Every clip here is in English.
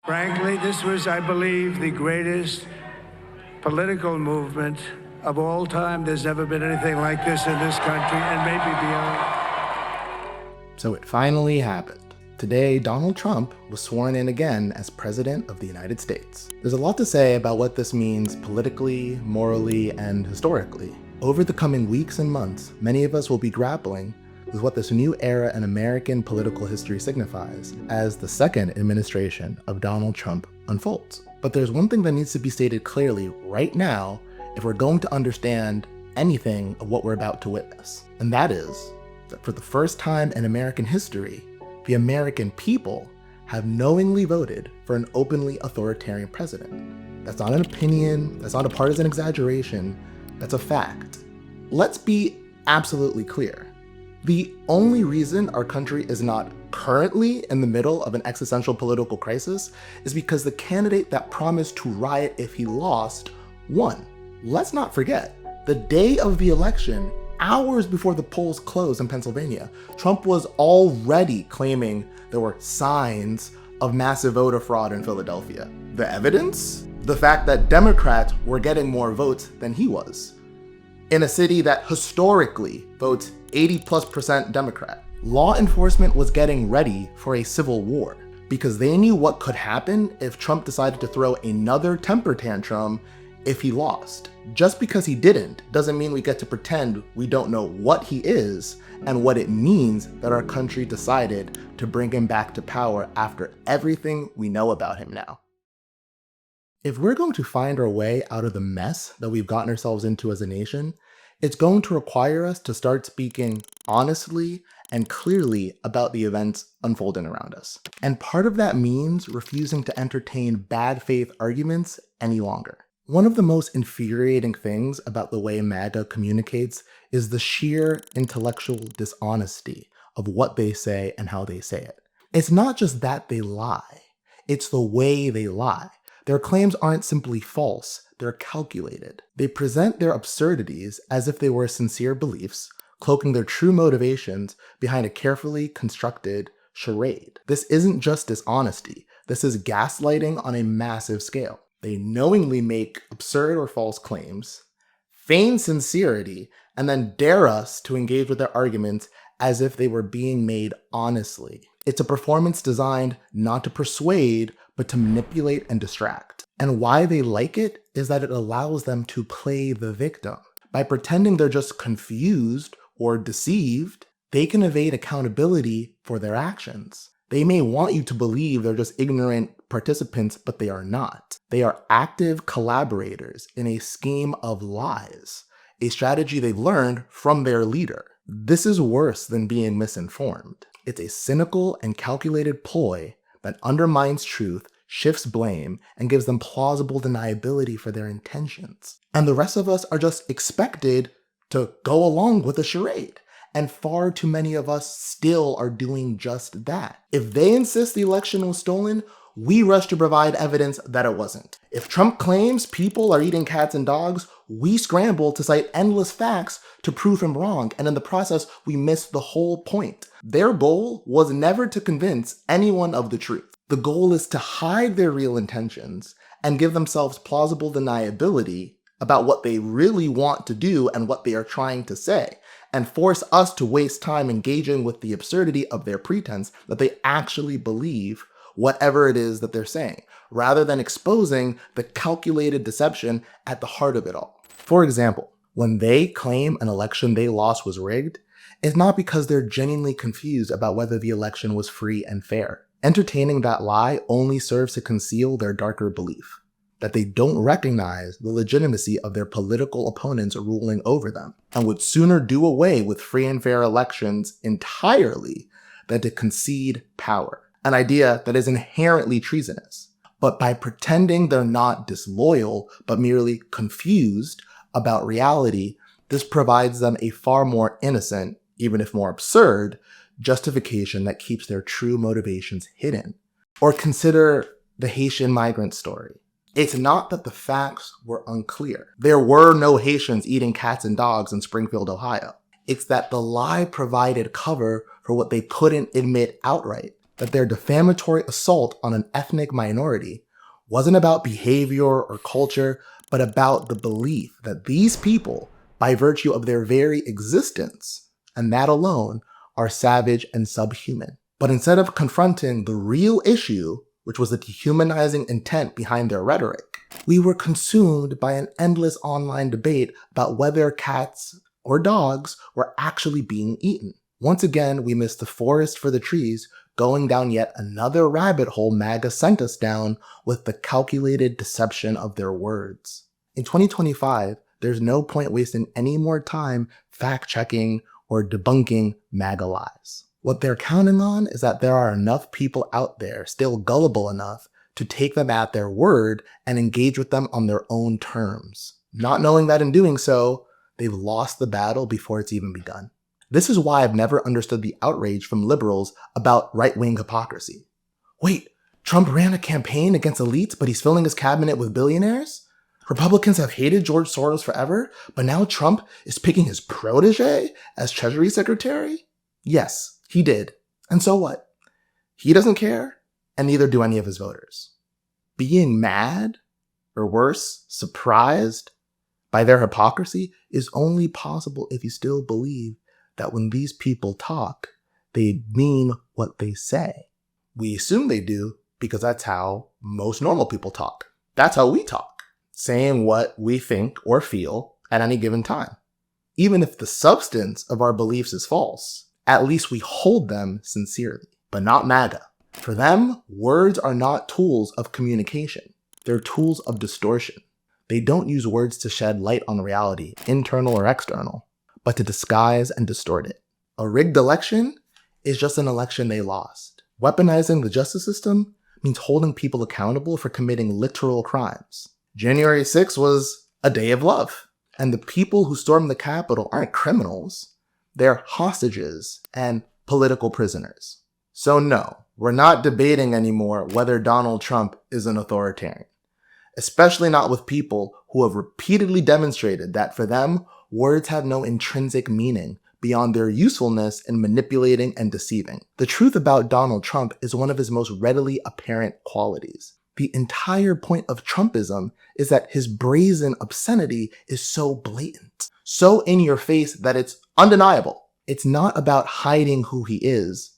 Frankly, this was, I believe, the greatest political movement of all time. There's never been anything like this in this country, and maybe beyond. So it finally happened. Today, Donald Trump was sworn in again as President of the United States. There's a lot to say about what this means politically, morally, and historically. Over the coming weeks and months, many of us will be grappling with what this new era in American political history signifies as the second administration of Donald Trump unfolds. But there's one thing that needs to be stated clearly right now if we're going to understand anything of what we're about to witness. And that is that for the first time in American history, the American people have knowingly voted for an openly authoritarian president. That's not an opinion, that's not a partisan exaggeration, that's a fact. Let's be absolutely clear. The only reason our country is not currently in the middle of an existential political crisis is because the candidate that promised to riot if he lost won. Let's not forget, the day of the election, hours before the polls closed in Pennsylvania, Trump was already claiming there were signs of massive voter fraud in Philadelphia. The evidence? The fact that Democrats were getting more votes than he was. In a city that historically votes 80+% Democrat. Law enforcement was getting ready for a civil war because they knew what could happen if Trump decided to throw another temper tantrum if he lost. Just because he didn't doesn't mean we get to pretend we don't know what he is and what it means that our country decided to bring him back to power after everything we know about him now. If we're going to find our way out of the mess that we've gotten ourselves into as a nation, it's going to require us to start speaking honestly and clearly about the events unfolding around us. And part of that means refusing to entertain bad faith arguments any longer. One of the most infuriating things about the way MAGA communicates is the sheer intellectual dishonesty of what they say and how they say it. It's not just that they lie, it's the way they lie. Their claims aren't simply false, they're calculated. They present their absurdities as if they were sincere beliefs, cloaking their true motivations behind a carefully constructed charade. This isn't just dishonesty, this is gaslighting on a massive scale. They knowingly make absurd or false claims, feign sincerity, and then dare us to engage with their arguments as if they were being made honestly. It's a performance designed not to persuade, but to manipulate and distract. And why they like it is that it allows them to play the victim. By pretending they're just confused or deceived, they can evade accountability for their actions. They may want you to believe they're just ignorant participants, but they are not. They are active collaborators in a scheme of lies, a strategy they've learned from their leader. This is worse than being misinformed. It's a cynical and calculated ploy that undermines truth, shifts blame, and gives them plausible deniability for their intentions. And the rest of us are just expected to go along with the charade. And far too many of us still are doing just that. If they insist the election was stolen, we rush to provide evidence that it wasn't. If Trump claims people are eating cats and dogs, we scramble to cite endless facts to prove him wrong, and in the process, we miss the whole point. Their goal was never to convince anyone of the truth. The goal is to hide their real intentions and give themselves plausible deniability about what they really want to do and what they are trying to say, and force us to waste time engaging with the absurdity of their pretense that they actually believe whatever it is that they're saying, rather than exposing the calculated deception at the heart of it all. For example, when they claim an election they lost was rigged, it's not because they're genuinely confused about whether the election was free and fair. Entertaining that lie only serves to conceal their darker belief, that they don't recognize the legitimacy of their political opponents ruling over them, and would sooner do away with free and fair elections entirely than to concede power, an idea that is inherently treasonous. But by pretending they're not disloyal, but merely confused about reality, this provides them a far more innocent, even if more absurd, justification that keeps their true motivations hidden. Or consider the Haitian migrant story. It's not that the facts were unclear. There were no Haitians eating cats and dogs in Springfield, Ohio. It's that the lie provided cover for what they couldn't admit outright. that their defamatory assault on an ethnic minority wasn't about behavior or culture, but about the belief that these people, by virtue of their very existence, and that alone, are savage and subhuman. But instead of confronting the real issue, which was the dehumanizing intent behind their rhetoric, we were consumed by an endless online debate about whether cats or dogs were actually being eaten. Once again, we missed the forest for the trees, going down yet another rabbit hole MAGA sent us down with the calculated deception of their words. In 2025, there's no point wasting any more time fact-checking or debunking MAGA lies. What they're counting on is that there are enough people out there still gullible enough to take them at their word and engage with them on their own terms, not knowing that in doing so, they've lost the battle before it's even begun. This is why I've never understood the outrage from liberals about right-wing hypocrisy. Wait, Trump ran a campaign against elites, but he's filling his cabinet with billionaires? Republicans have hated George Soros forever, but now Trump is picking his protege as Treasury Secretary? Yes, he did. And so what? He doesn't care, and neither do any of his voters. Being mad, or worse, surprised by their hypocrisy is only possible if you still believe that when these people talk, they mean what they say. We assume they do because that's how most normal people talk. That's how we talk, saying what we think or feel at any given time. Even if the substance of our beliefs is false, at least we hold them sincerely, but not MAGA. For them, words are not tools of communication. They're tools of distortion. They don't use words to shed light on reality, internal or external, but to disguise and distort it. A rigged election is just an election they lost. Weaponizing the justice system means holding people accountable for committing literal crimes. January 6th was a day of love, and the people who stormed the Capitol aren't criminals. They're hostages and political prisoners. So no, we're not debating anymore whether Donald Trump is an authoritarian, especially not with people who have repeatedly demonstrated that for them, words have no intrinsic meaning beyond their usefulness in manipulating and deceiving. The truth about Donald Trump is one of his most readily apparent qualities. The entire point of Trumpism is that his brazen obscenity is so blatant, so in your face that it's undeniable. It's not about hiding who he is,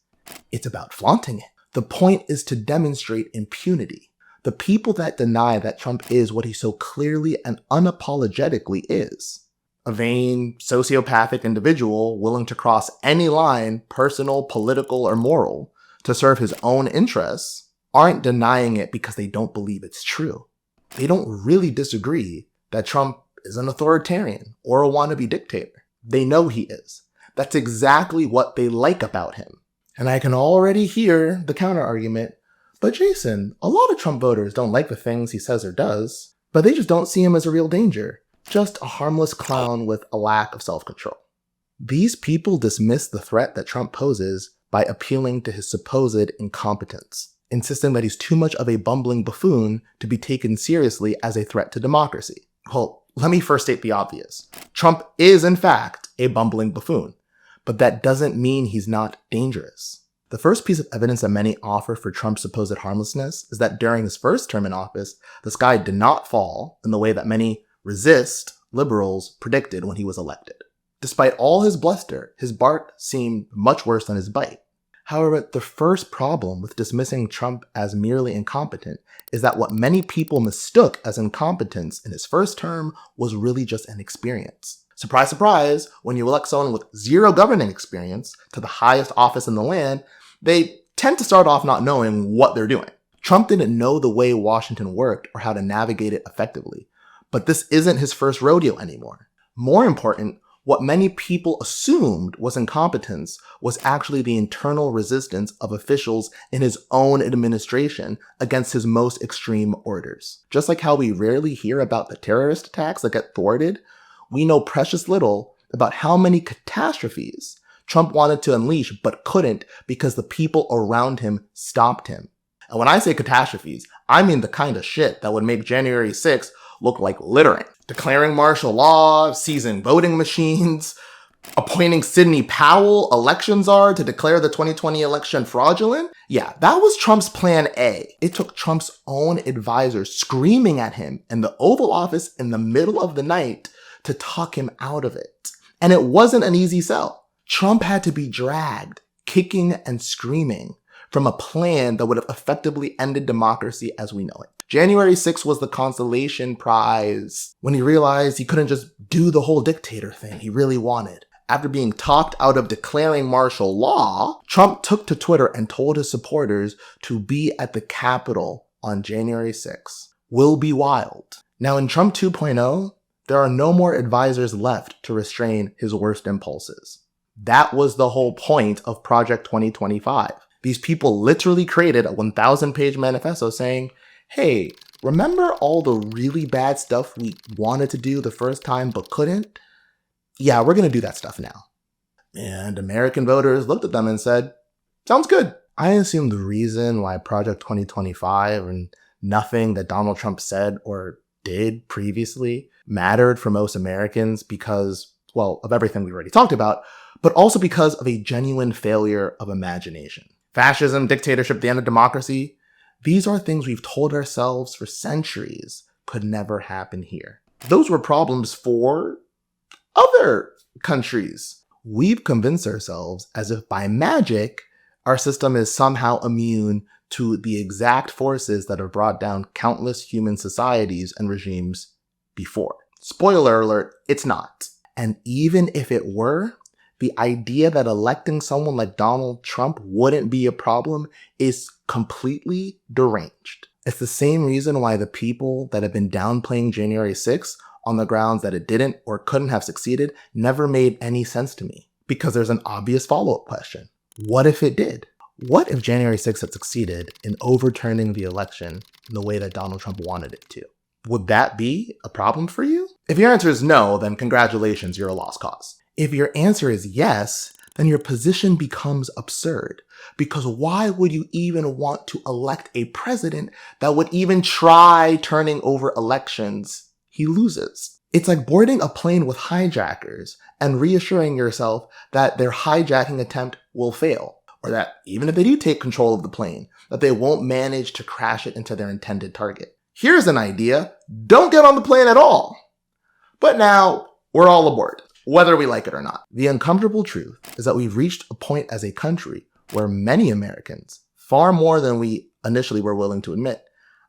it's about flaunting it. The point is to demonstrate impunity. The people that deny that Trump is what he so clearly and unapologetically is, a vain, sociopathic individual willing to cross any line, personal, political, or moral, to serve his own interests, aren't denying it because they don't believe it's true. They don't really disagree that Trump is an authoritarian or a wannabe dictator. They know he is. That's exactly what they like about him. And I can already hear the counter-argument, but Jason, a lot of Trump voters don't like the things he says or does, but they just don't see him as a real danger. Just a harmless clown with a lack of self-control. These people dismiss the threat that Trump poses by appealing to his supposed incompetence, insisting that he's too much of a bumbling buffoon to be taken seriously as a threat to democracy. Well, let me first state the obvious. Trump is, in fact, a bumbling buffoon, but that doesn't mean he's not dangerous. The first piece of evidence that many offer for Trump's supposed harmlessness is that during his first term in office, the sky did not fall in the way that many resist liberals predicted when he was elected. Despite all his bluster, his bark seemed much worse than his bite. However, the first problem with dismissing Trump as merely incompetent is that what many people mistook as incompetence in his first term was really just inexperience. Surprise, surprise, when you elect someone with zero governing experience to the highest office in the land, they tend to start off not knowing what they're doing. Trump didn't know the way Washington worked or how to navigate it effectively. But this isn't his first rodeo anymore. More important, what many people assumed was incompetence was actually the internal resistance of officials in his own administration against his most extreme orders. Just like how we rarely hear about the terrorist attacks that get thwarted, we know precious little about how many catastrophes Trump wanted to unleash but couldn't because the people around him stopped him. And when I say catastrophes, I mean the kind of shit that would make January 6th look like littering, declaring martial law, seizing voting machines, Appointing Sidney Powell, election czar, to declare the 2020 election fraudulent? Yeah, that was Trump's plan A. It took Trump's own advisors screaming at him in the Oval Office in the middle of the night to talk him out of it. And it wasn't an easy sell. Trump had to be dragged, kicking and screaming, from a plan that would have effectively ended democracy as we know it. January 6th was the consolation prize when he realized he couldn't just do the whole dictator thing he really wanted. After being talked out of declaring martial law, Trump took to Twitter and told his supporters to be at the Capitol on January 6th. Will be wild. Now in Trump 2.0, there are no more advisors left to restrain his worst impulses. That was the whole point of Project 2025. These people literally created a 1,000-page manifesto saying, hey, remember all the really bad stuff we wanted to do the first time but couldn't? Yeah, we're going to do that stuff now. And American voters looked at them and said, sounds good. I assume the reason why Project 2025 and nothing that Donald Trump said or did previously mattered for most Americans because, well, of everything we already talked about, but also because of a genuine failure of imagination. Fascism, dictatorship, the end of democracy, these are things we've told ourselves for centuries could never happen here. Those were problems for other countries. We've convinced ourselves as if by magic, our system is somehow immune to the exact forces that have brought down countless human societies and regimes before. Spoiler alert, it's not. And even if it were, the idea that electing someone like Donald Trump wouldn't be a problem is completely deranged. It's the same reason why the people that have been downplaying January 6th on the grounds that it didn't or couldn't have succeeded never made any sense to me. Because there's an obvious follow-up question. What if it did? What if January 6th had succeeded in overturning the election in the way that Donald Trump wanted it to? Would that be a problem for you? If your answer is no, then congratulations, you're a lost cause. If your answer is yes, then your position becomes absurd. Because why would you even want to elect a president that would even try turning over elections he loses? It's like boarding a plane with hijackers and reassuring yourself that their hijacking attempt will fail, or that even if they do take control of the plane, that they won't manage to crash it into their intended target. Here's an idea: don't get on the plane at all. But now, we're all aboard, whether we like it or not. The uncomfortable truth is that we've reached a point as a country where many Americans, far more than we initially were willing to admit,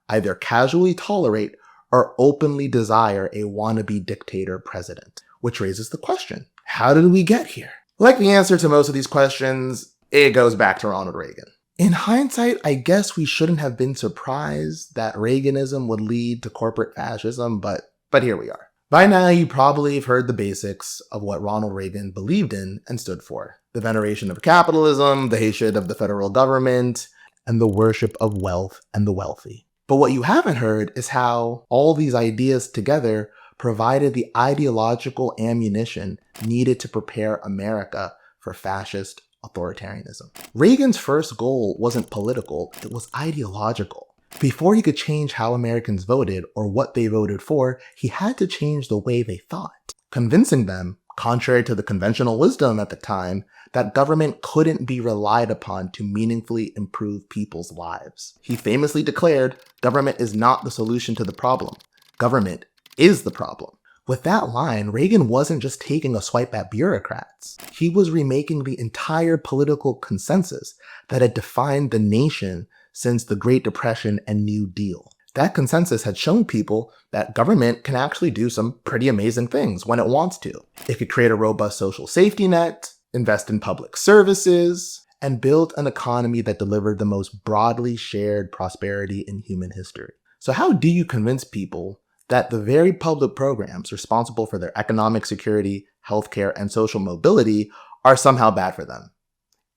either casually tolerate or openly desire a wannabe dictator president. Which raises the question, how did we get here? Like the answer to most of these questions, it goes back to Ronald Reagan. In hindsight, I guess we shouldn't have been surprised that Reaganism would lead to corporate fascism, but here we are. By now, you probably have heard the basics of what Ronald Reagan believed in and stood for. The veneration of capitalism, the hatred of the federal government, and the worship of wealth and the wealthy. But what you haven't heard is how all these ideas together provided the ideological ammunition needed to prepare America for fascist authoritarianism. Reagan's first goal wasn't political, it was ideological. Before he could change how Americans voted or what they voted for, he had to change the way they thought, convincing them, contrary to the conventional wisdom at the time, that government couldn't be relied upon to meaningfully improve people's lives. He famously declared, "Government is not the solution to the problem. Government is the problem." With that line, Reagan wasn't just taking a swipe at bureaucrats. He was remaking the entire political consensus that had defined the nation since the Great Depression and New Deal. That consensus had shown people that government can actually do some pretty amazing things when it wants to. It could create a robust social safety net, invest in public services, and build an economy that delivered the most broadly shared prosperity in human history. So how do you convince people that the very public programs responsible for their economic security, healthcare, and social mobility are somehow bad for them?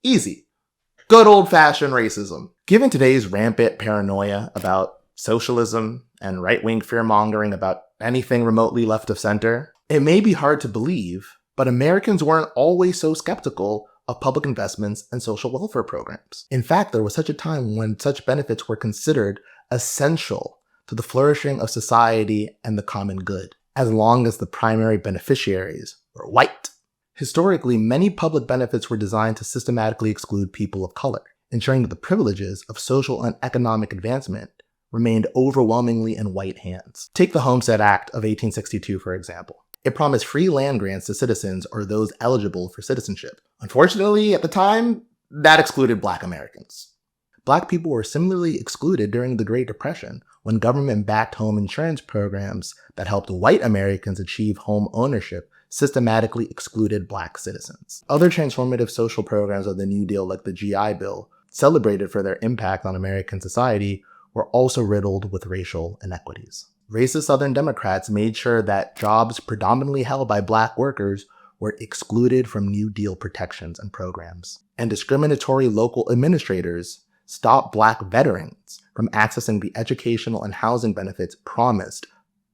Easy. Good old-fashioned racism. Given today's rampant paranoia about socialism and right-wing fear-mongering about anything remotely left of center, it may be hard to believe, but Americans weren't always so skeptical of public investments and social welfare programs. In fact, there was such a time when such benefits were considered essential to the flourishing of society and the common good, as long as the primary beneficiaries were white. Historically, many public benefits were designed to systematically exclude people of color, ensuring that the privileges of social and economic advancement remained overwhelmingly in white hands. Take the Homestead Act of 1862, for example. It promised free land grants to citizens or those eligible for citizenship. Unfortunately, at the time, that excluded Black Americans. Black people were similarly excluded during the Great Depression, when government-backed home insurance programs that helped white Americans achieve home ownership systematically excluded Black citizens. Other transformative social programs of the New Deal, like the GI Bill, celebrated for their impact on American society, were also riddled with racial inequities. Racist Southern Democrats made sure that jobs predominantly held by Black workers were excluded from New Deal protections and programs. And discriminatory local administrators stopped Black veterans from accessing the educational and housing benefits promised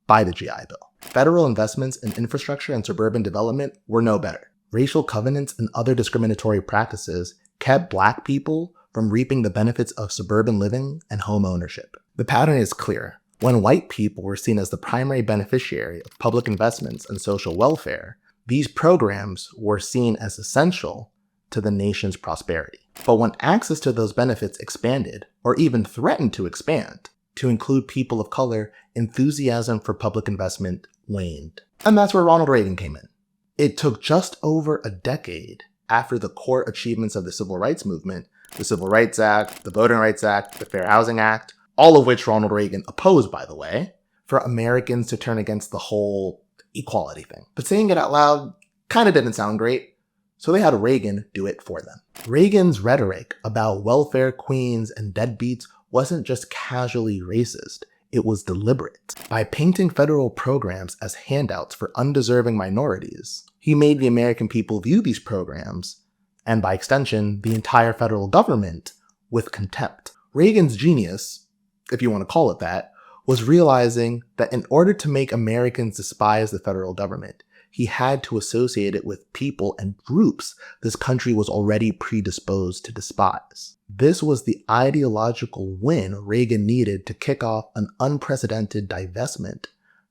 by the GI Bill. Federal investments in infrastructure and suburban development were no better. Racial covenants and other discriminatory practices kept Black people from reaping the benefits of suburban living and home ownership. The pattern is clear. When white people were seen as the primary beneficiary of public investments and social welfare, these programs were seen as essential to the nation's prosperity. But when access to those benefits expanded, or even threatened to expand, to include people of color, enthusiasm for public investment waned. And that's where Ronald Reagan came in. It took just over a decade after the core achievements of the Civil Rights Movement, the Civil Rights Act, the Voting Rights Act, the Fair Housing Act, all of which Ronald Reagan opposed, by the way, for Americans to turn against the whole equality thing. But saying it out loud kind of didn't sound great, so they had Reagan do it for them. Reagan's rhetoric about welfare queens and deadbeats wasn't just casually racist, it was deliberate. By painting federal programs as handouts for undeserving minorities, he made the American people view these programs, and by extension, the entire federal government, with contempt. Reagan's genius, if you want to call it that, was realizing that in order to make Americans despise the federal government, he had to associate it with people and groups this country was already predisposed to despise. This was the ideological win Reagan needed to kick off an unprecedented divestment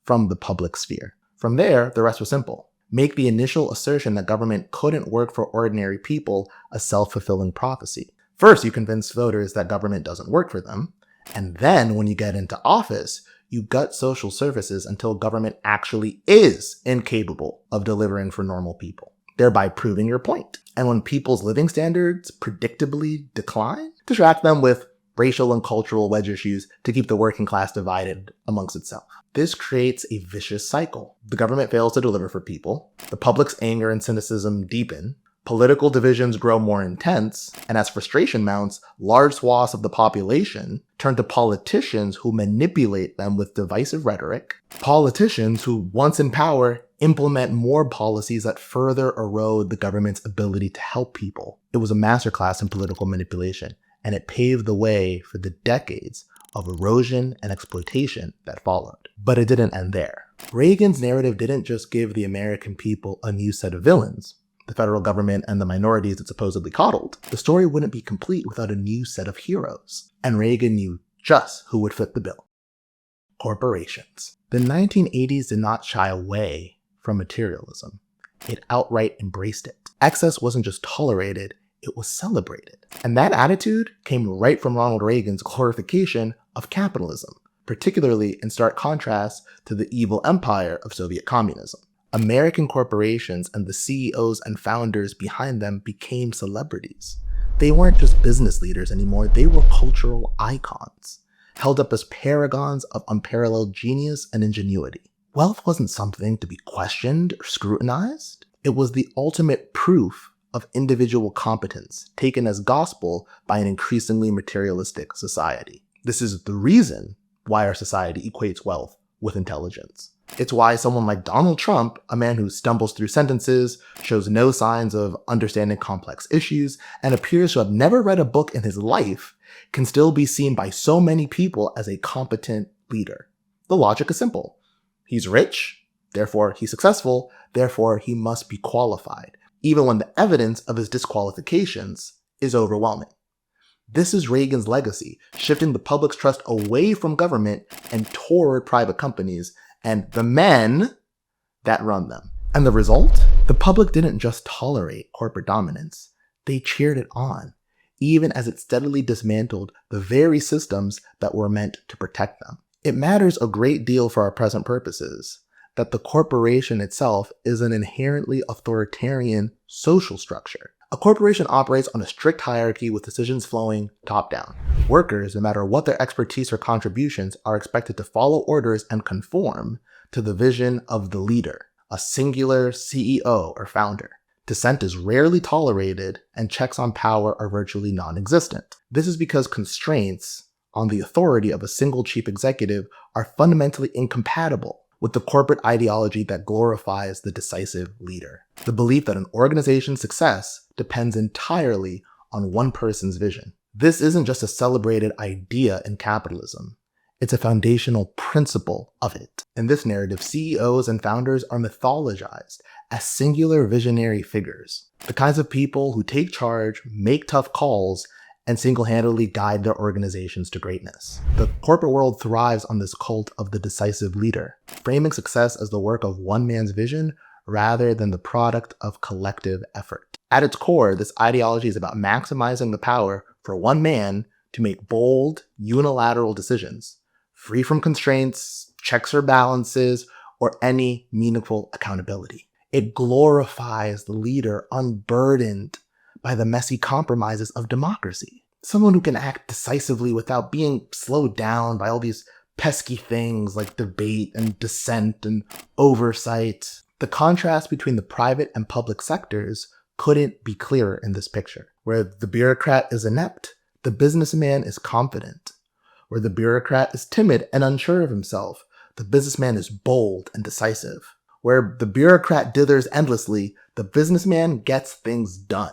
from the public sphere. From there, the rest was simple. Make the initial assertion that government couldn't work for ordinary people a self-fulfilling prophecy. First, you convince voters that government doesn't work for them, and then when you get into office, you gut social services until government actually is incapable of delivering for normal people, thereby proving your point. And when people's living standards predictably decline, distract them with racial and cultural wedge issues to keep the working class divided amongst itself. This creates a vicious cycle. The government fails to deliver for people, the public's anger and cynicism deepen, political divisions grow more intense, and as frustration mounts, large swaths of the population turn to politicians who manipulate them with divisive rhetoric. Politicians who, once in power, implement more policies that further erode the government's ability to help people. It was a masterclass in political manipulation, and it paved the way for the decades of erosion and exploitation that followed. But it didn't end there. Reagan's narrative didn't just give the American people a new set of villains, the federal government and the minorities it supposedly coddled. The story wouldn't be complete without a new set of heroes, and Reagan knew just who would fit the bill. Corporations. The 1980s did not shy away from materialism. It outright embraced it. Excess wasn't just tolerated, it was celebrated. And that attitude came right from Ronald Reagan's glorification of capitalism, particularly in stark contrast to the evil empire of Soviet communism. American corporations and the CEOs and founders behind them became celebrities. They weren't just business leaders anymore, they were cultural icons, held up as paragons of unparalleled genius and ingenuity. Wealth wasn't something to be questioned or scrutinized. It was the ultimate proof of individual competence, taken as gospel by an increasingly materialistic society. This is the reason why our society equates wealth with intelligence. It's why someone like Donald Trump, a man who stumbles through sentences, shows no signs of understanding complex issues, and appears to have never read a book in his life, can still be seen by so many people as a competent leader. The logic is simple. He's rich, therefore he's successful, therefore he must be qualified, even when the evidence of his disqualifications is overwhelming. This is Reagan's legacy, shifting the public's trust away from government and toward private companies and the men that run them. And the result? The public didn't just tolerate corporate dominance, they cheered it on, even as it steadily dismantled the very systems that were meant to protect them. It matters a great deal for our present purposes that the corporation itself is an inherently authoritarian social structure. A corporation operates on a strict hierarchy with decisions flowing top-down. Workers, no matter what their expertise or contributions, are expected to follow orders and conform to the vision of the leader, a singular CEO or founder. Dissent is rarely tolerated, and checks on power are virtually non-existent. This is because constraints on the authority of a single chief executive are fundamentally incompatible with the corporate ideology that glorifies the decisive leader. The belief that an organization's success depends entirely on one person's vision. This isn't just a celebrated idea in capitalism. It's a foundational principle of it. In this narrative, CEOs and founders are mythologized as singular visionary figures, the kinds of people who take charge, make tough calls, and single-handedly guide their organizations to greatness. The corporate world thrives on this cult of the decisive leader, framing success as the work of one man's vision rather than the product of collective effort. At its core, this ideology is about maximizing the power for one man to make bold, unilateral decisions, free from constraints, checks or balances, or any meaningful accountability. It glorifies the leader unburdened by the messy compromises of democracy. Someone who can act decisively without being slowed down by all these pesky things like debate and dissent and oversight. The contrast between the private and public sectors couldn't be clearer in this picture. Where the bureaucrat is inept, the businessman is confident. Where the bureaucrat is timid and unsure of himself, the businessman is bold and decisive. Where the bureaucrat dithers endlessly, the businessman gets things done.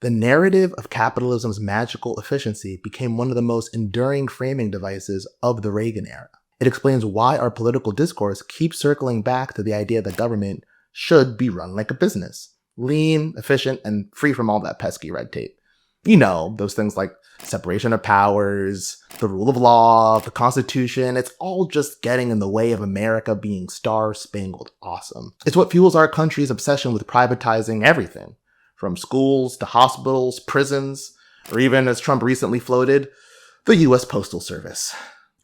The narrative of capitalism's magical efficiency became one of the most enduring framing devices of the Reagan era. It explains why our political discourse keeps circling back to the idea that government should be run like a business. Lean, efficient, and free from all that pesky red tape. You know, those things like separation of powers, the rule of law, the Constitution, it's all just getting in the way of America being star-spangled awesome. It's what fuels our country's obsession with privatizing everything. From schools to hospitals, prisons, or even, as Trump recently floated, the US Postal Service.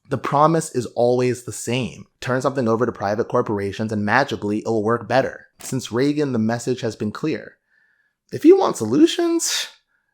The promise is always the same. Turn something over to private corporations and magically it'll work better. Since Reagan, the message has been clear. If you want solutions,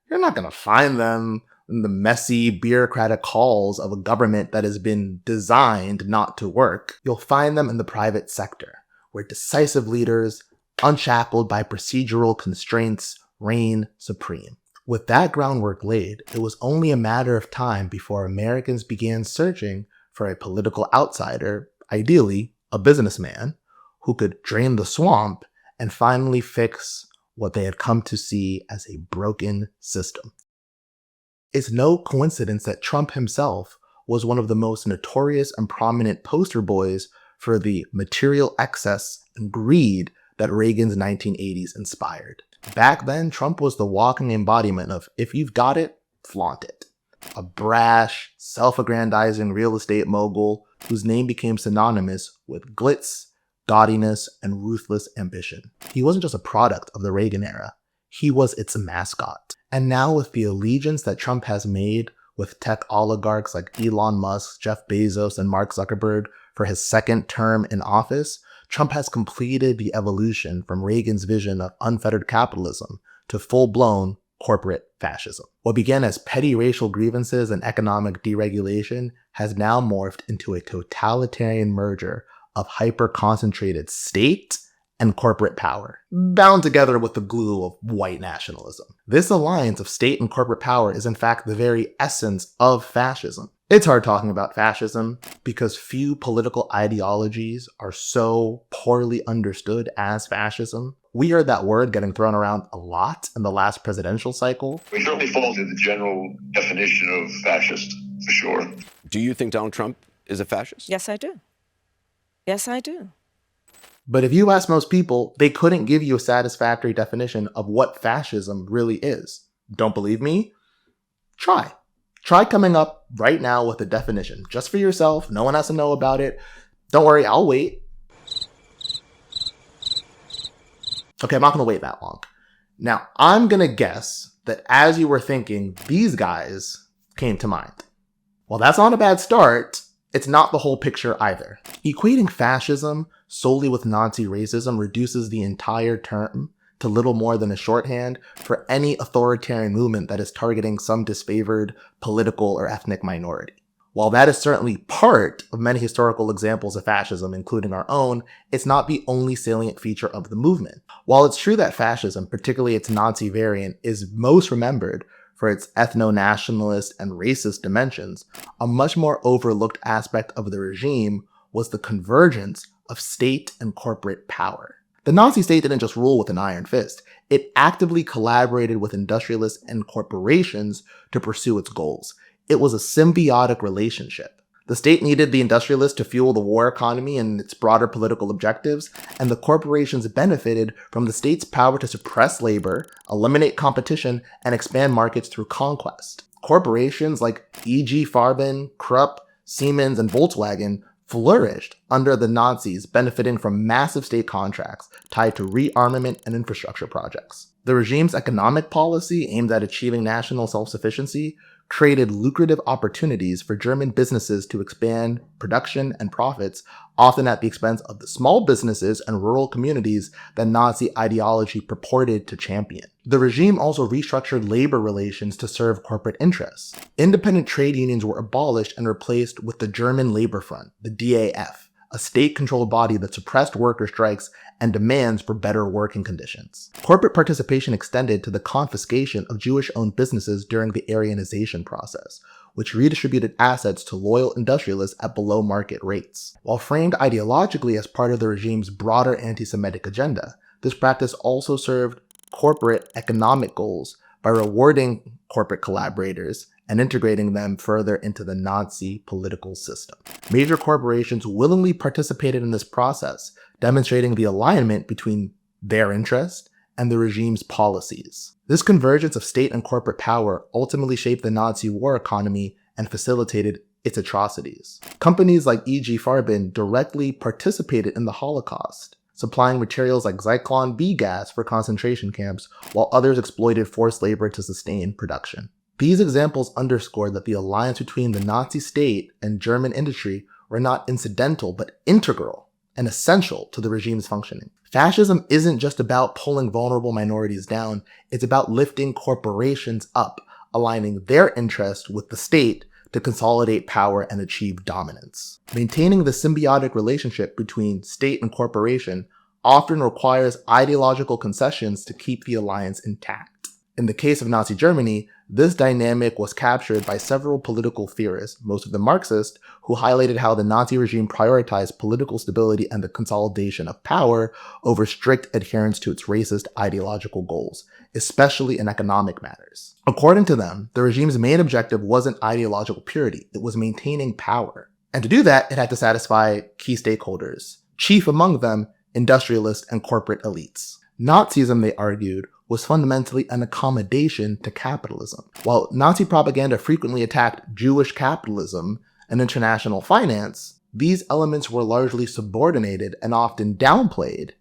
you're not going to find them in the messy bureaucratic halls of a government that has been designed not to work. You'll find them in the private sector, where decisive leaders, unshackled by procedural constraints, reign supreme. With that groundwork laid, it was only a matter of time before Americans began searching for a political outsider, ideally a businessman, who could drain the swamp and finally fix what they had come to see as a broken system. It's no coincidence that Trump himself was one of the most notorious and prominent poster boys for the material excess and greed that Reagan's 1980s inspired. Back then, Trump was the walking embodiment of, if you've got it, flaunt it. A brash, self-aggrandizing real estate mogul whose name became synonymous with glitz, gaudiness, and ruthless ambition. He wasn't just a product of the Reagan era, he was its mascot. And now with the allegiance that Trump has made with tech oligarchs like Elon Musk, Jeff Bezos, and Mark Zuckerberg for his second term in office, Trump has completed the evolution from Reagan's vision of unfettered capitalism to full-blown corporate fascism. What began as petty racial grievances and economic deregulation has now morphed into a totalitarian merger of hyper-concentrated state and corporate power, bound together with the glue of white nationalism. This alliance of state and corporate power is in fact the very essence of fascism. It's hard talking about fascism because few political ideologies are so poorly understood as fascism. We heard that word getting thrown around a lot in the last presidential cycle. We certainly fall into the general definition of fascist, for sure. Do you think Donald Trump is a fascist? Yes, I do. Yes, I do. But if you ask most people, they couldn't give you a satisfactory definition of what fascism really is. Don't believe me? Try. Try coming up right now with a definition, just for yourself. No one has to know about it. Don't worry, I'll wait. Okay, I'm not going to wait that long. Now, I'm going to guess that as you were thinking, these guys came to mind. While that's not a bad start, it's not the whole picture either. Equating fascism solely with Nazi racism reduces the entire term to little more than a shorthand for any authoritarian movement that is targeting some disfavored political or ethnic minority. While that is certainly part of many historical examples of fascism, including our own, it's not the only salient feature of the movement. While it's true that fascism, particularly its Nazi variant, is most remembered for its ethno-nationalist and racist dimensions, a much more overlooked aspect of the regime was the convergence of state and corporate power. The Nazi state didn't just rule with an iron fist, it actively collaborated with industrialists and corporations to pursue its goals. It was a symbiotic relationship. The state needed the industrialists to fuel the war economy and its broader political objectives, and the corporations benefited from the state's power to suppress labor, eliminate competition, and expand markets through conquest. Corporations like E.G. Farben, Krupp, Siemens, and Volkswagen flourished under the Nazis, benefiting from massive state contracts tied to rearmament and infrastructure projects. The regime's economic policy aimed at achieving national self-sufficiency created lucrative opportunities for German businesses to expand production and profits, often at the expense of the small businesses and rural communities that Nazi ideology purported to champion. The regime also restructured labor relations to serve corporate interests. Independent trade unions were abolished and replaced with the German Labor Front, the DAF, a state-controlled body that suppressed worker strikes and demands for better working conditions. Corporate participation extended to the confiscation of Jewish-owned businesses during the Aryanization process, which redistributed assets to loyal industrialists at below-market rates. While framed ideologically as part of the regime's broader anti-Semitic agenda, this practice also served corporate economic goals by rewarding corporate collaborators and integrating them further into the Nazi political system. Major corporations willingly participated in this process, demonstrating the alignment between their interest and the regime's policies. This convergence of state and corporate power ultimately shaped the Nazi war economy and facilitated its atrocities. Companies like E.G. Farben directly participated in the Holocaust, supplying materials like Zyklon B gas for concentration camps, while others exploited forced labor to sustain production. These examples underscore that the alliance between the Nazi state and German industry were not incidental but integral and essential to the regime's functioning. Fascism isn't just about pulling vulnerable minorities down, it's about lifting corporations up, aligning their interests with the state to consolidate power and achieve dominance. Maintaining the symbiotic relationship between state and corporation often requires ideological concessions to keep the alliance intact. In the case of Nazi Germany, this dynamic was captured by several political theorists, most of them Marxist, who highlighted how the Nazi regime prioritized political stability and the consolidation of power over strict adherence to its racist ideological goals, especially in economic matters. According to them, the regime's main objective wasn't ideological purity, it was maintaining power. And to do that, it had to satisfy key stakeholders, chief among them industrialists and corporate elites. Nazism, they argued, was fundamentally an accommodation to capitalism. While Nazi propaganda frequently attacked Jewish capitalism and international finance, these elements were largely subordinated and often downplayed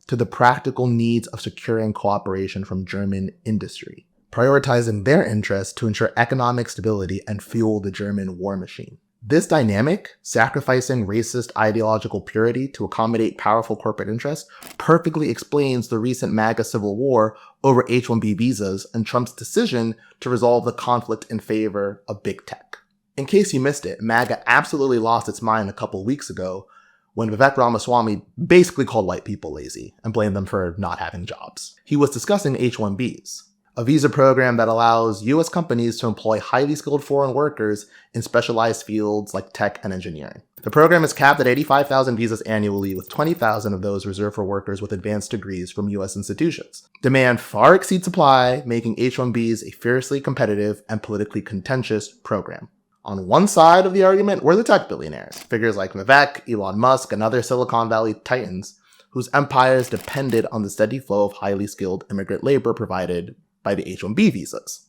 to the practical needs of securing cooperation from German industry, prioritizing their interests to ensure economic stability and fuel the German war machine. This dynamic, sacrificing racist ideological purity to accommodate powerful corporate interests, perfectly explains the recent MAGA civil war over H-1B visas and Trump's decision to resolve the conflict in favor of big tech. In case you missed it, MAGA absolutely lost its mind a couple weeks ago when Vivek Ramaswamy basically called white people lazy and blamed them for not having jobs. He was discussing H-1Bs, a visa program that allows US companies to employ highly skilled foreign workers in specialized fields like tech and engineering. The program is capped at 85,000 visas annually, with 20,000 of those reserved for workers with advanced degrees from US institutions. Demand far exceeds supply, making H-1Bs a fiercely competitive and politically contentious program. On one side of the argument were the tech billionaires, figures like Vivek, Elon Musk, and other Silicon Valley titans, whose empires depended on the steady flow of highly skilled immigrant labor provided by the H-1B visas.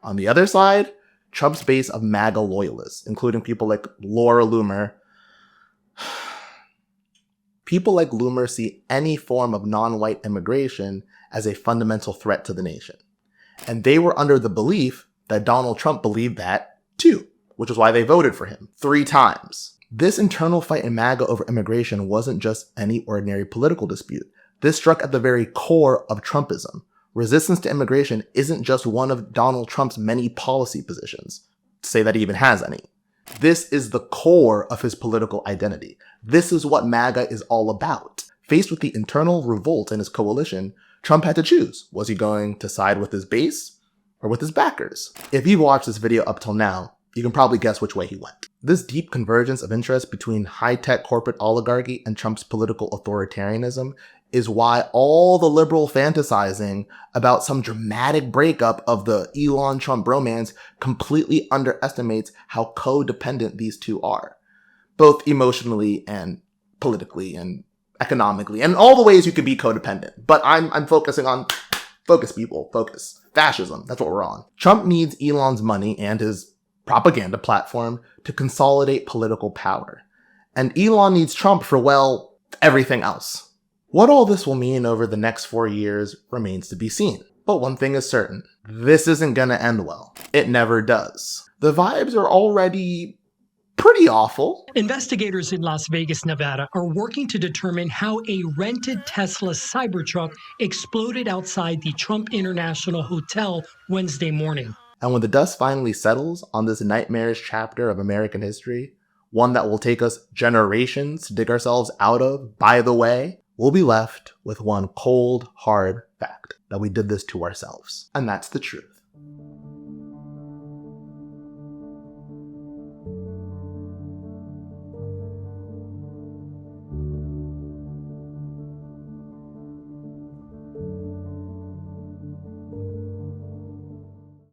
On the other side, Trump's base of MAGA loyalists, including people like Laura Loomer, People like Loomer see any form of non-white immigration as a fundamental threat to the nation. And they were under the belief that Donald Trump believed that too, which is why they voted for him 3 times. This internal fight in MAGA over immigration wasn't just any ordinary political dispute. This struck at the very core of Trumpism. Resistance to immigration isn't just one of Donald Trump's many policy positions, to say that he even has any. This is the core of his political identity. This is what MAGA is all about. Faced with the internal revolt in his coalition, Trump had to choose. Was he going to side with his base or with his backers? If you've watched this video up till now, you can probably guess which way he went. This deep convergence of interest between high-tech corporate oligarchy and Trump's political authoritarianism is why all the liberal fantasizing about some dramatic breakup of the Elon-Trump bromance completely underestimates how codependent these two are, both emotionally and politically and economically, and all the ways you could be codependent. But I'm focusing on focus, people, focus. Fascism, that's what we're on. Trump needs Elon's money and his propaganda platform to consolidate political power. And Elon needs Trump for, well, everything else. What all this will mean over the next 4 years remains to be seen. But one thing is certain, this isn't gonna end well. It never does. The vibes are already pretty awful. Investigators in Las Vegas, Nevada are working to determine how a rented Tesla Cybertruck exploded outside the Trump International Hotel Wednesday morning. And when the dust finally settles on this nightmarish chapter of American history, one that will take us generations to dig ourselves out of, by the way, we'll be left with one cold, hard fact, that we did this to ourselves. And that's the truth.